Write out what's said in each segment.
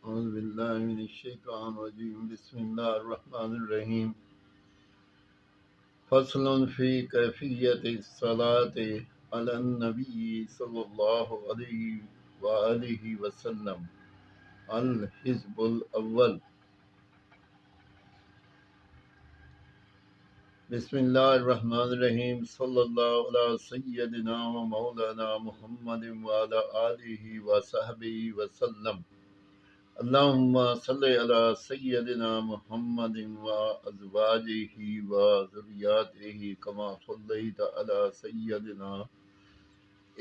أعوذ بالله من الشيطان الرجيم بسم الله الرحمن الرحيم فصل في كيفية الصلاة على النبي صلى الله عليه وآله وسلم الحزب الأول بسم الله الرحمن الرحيم صلى الله على سيدنا ومولانا محمد وعلى آله وصحبه وسلم اللهم صل على سيدنا محمد وأزواجه وذرياته كما صليت على سيدنا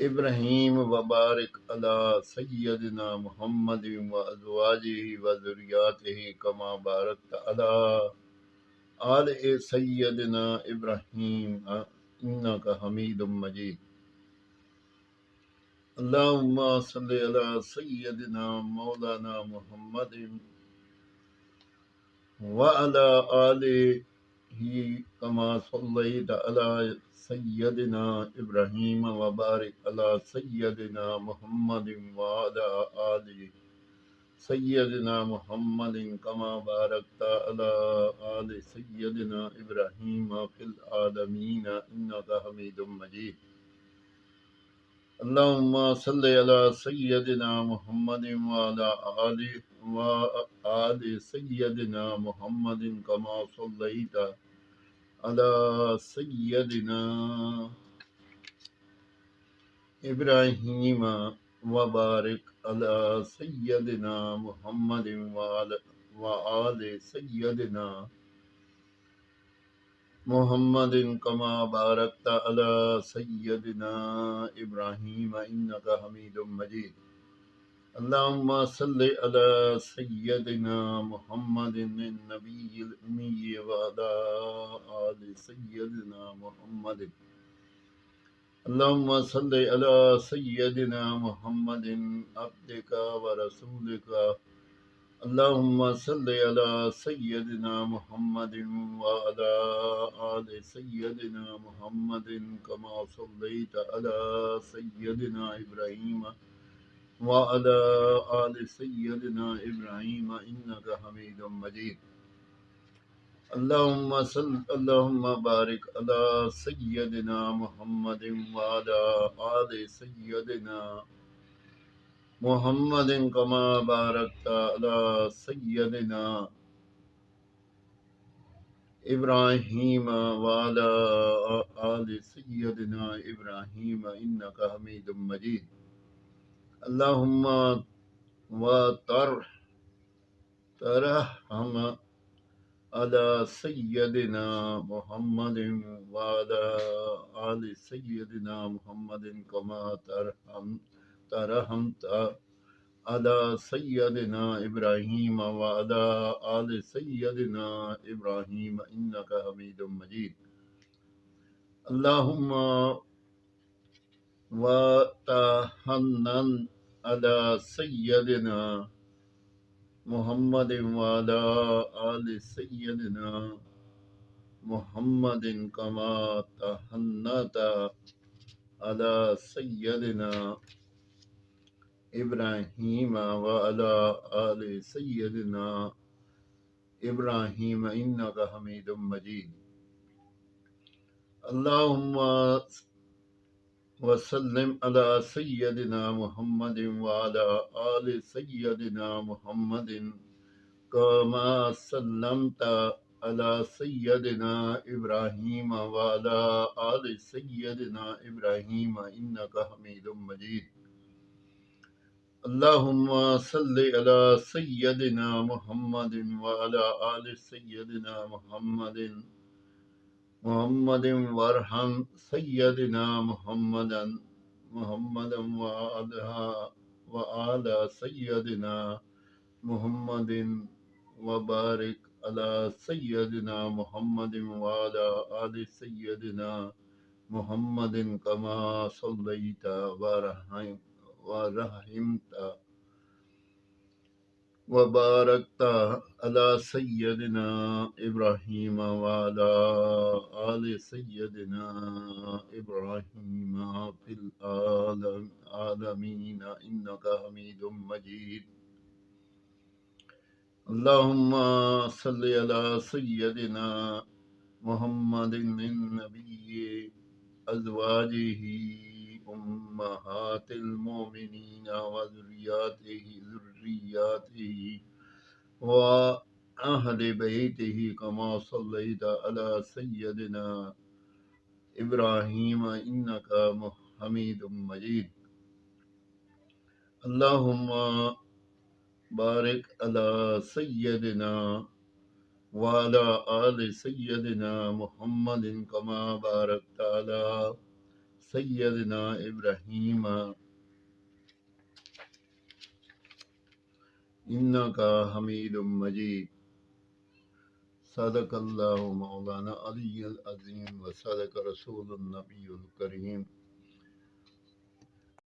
إبراهيم وبارك على سيدنا محمد وأزواجه وذرياته كما باركت على آل سيدنا إبراهيم إنك حميد مجيد اللهم صل على سيدنا مولانا محمد وعلى آله كما صليت على سيدنا إبراهيم وبارك على سيدنا محمد وعلى آل سيدنا محمد كما باركت على آل سيدنا إبراهيم في العالمين إنك حميد مجيد اللهم صل على سيدنا محمد وعلى آل سيدنا محمد كما صليت على سيدنا إبراهيم وبارك على سيدنا محمد وآل سيدنا محمد كما باركت على سيدنا إبراهيم إنك حميد مجيد اللهم صل على سيدنا محمد النبي الأمي وعلى آل سيدنا محمد اللهم صل على سيدنا محمد عبدك ورسولك اللهم صل على سيدنا محمد وعلى آل سيدنا محمد كما صليت على سيدنا إبراهيم وعلى آل سيدنا إبراهيم إنك حميد مجيد اللهم بارك على سيدنا محمد وعلى آل سيدنا محمد كما باركت على سيدنا إبراهيم وعلى آل سيدنا إبراهيم إنك حميد مجيد اللهم ترحم على سيدنا محمد وعلى آل سيدنا محمد كما ترحمت على سيدنا إبراهيم وعلى آل سيدنا إبراهيم إنك حميد مجيد اللهم وتحنن على سيدنا محمد وعلى آل سيدنا محمد كما تحنت على سيدنا إبراهيم وعلى آل سيدنا إبراهيم إنك حميد مجيد اللهم وسلم على سيدنا محمد وعلى آل سيدنا محمد كما سلمت على سيدنا إبراهيم وعلى آل سيدنا إبراهيم إنك حميد مجيد اللهم صل على سيدنا محمد وعلى آل سيدنا محمد وارحم سيدنا محمدا وآل سيدنا محمد وبارك على سيدنا محمد وعلى آل سيدنا محمد كما صليت ورحمت وباركت على سيدنا إبراهيم وعلى آل سيدنا إبراهيم في العالمين إنك حميد مجيد اللهم صل على سيدنا محمد النبي أزواجه أمهات المؤمنين ذرياته وأهل بيته كما صليت على سيدنا إبراهيم إنك حميد مجيد. اللهم بارك على سيدنا وعلى آل سيدنا محمد كما باركت على سيدنا إبراهيم إنك حميد مجيد. صدق الله مولانا علي العظيم وصدق رسول النبي الكريم